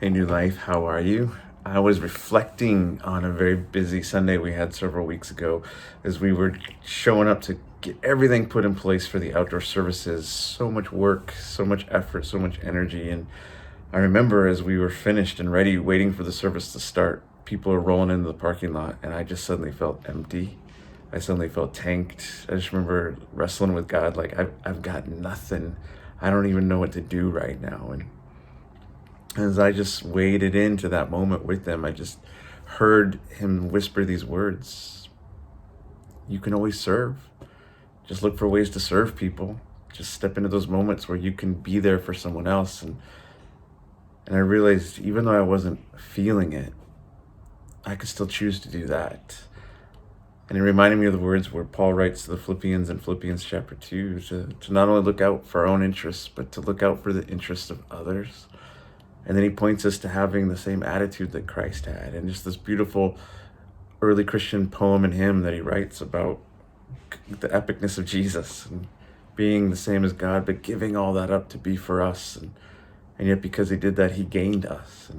Hey, New Life, how are you? I was reflecting on a very busy Sunday we had several weeks ago as we were showing up to get everything put in place for the outdoor services. So much work, so much effort, so much energy. And I remember as we were finished and ready, waiting for the service to start, people are rolling into the parking lot, and I just suddenly felt empty. I suddenly felt tanked. I just remember wrestling with God, like, I've got nothing. I don't even know what to do right now. And as I just waded into that moment with them, I just heard him whisper these words. You can always serve. Just look for ways to serve people. Just step into those moments where you can be there for someone else. And I realized even though I wasn't feeling it, I could still choose to do that. And it reminded me of the words where Paul writes to the Philippians in Philippians chapter 2 to not only look out for our own interests, but to look out for the interests of others. And then he points us to having the same attitude that Christ had. And just this beautiful early Christian poem and hymn that he writes about the epicness of Jesus and being the same as God, but giving all that up to be for us. And yet because he did that, he gained us.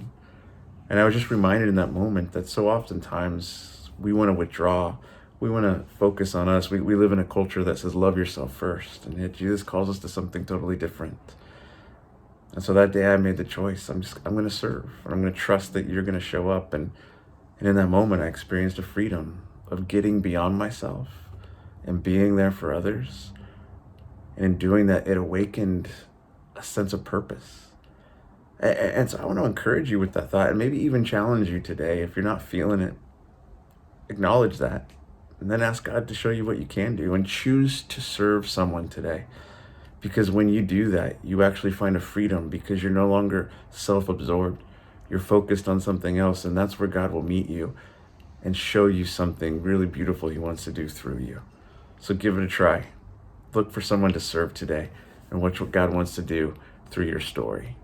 And I was just reminded in that moment that so oftentimes we want to withdraw. We want to focus on us. We live in a culture that says, love yourself first. And yet Jesus calls us to something totally different. And so that day I made the choice. I'm going to serve. I'm going to trust that you're going to show up. And in that moment, I experienced a freedom of getting beyond myself and being there for others. And in doing that, it awakened a sense of purpose. And so I want to encourage you with that thought and maybe even challenge you today. If you're not feeling it, acknowledge that. And then ask God to show you what you can do and choose to serve someone today. Because when you do that, you actually find a freedom because you're no longer self-absorbed. You're focused on something else, and that's where God will meet you and show you something really beautiful he wants to do through you. So give it a try. Look for someone to serve today and watch what God wants to do through your story.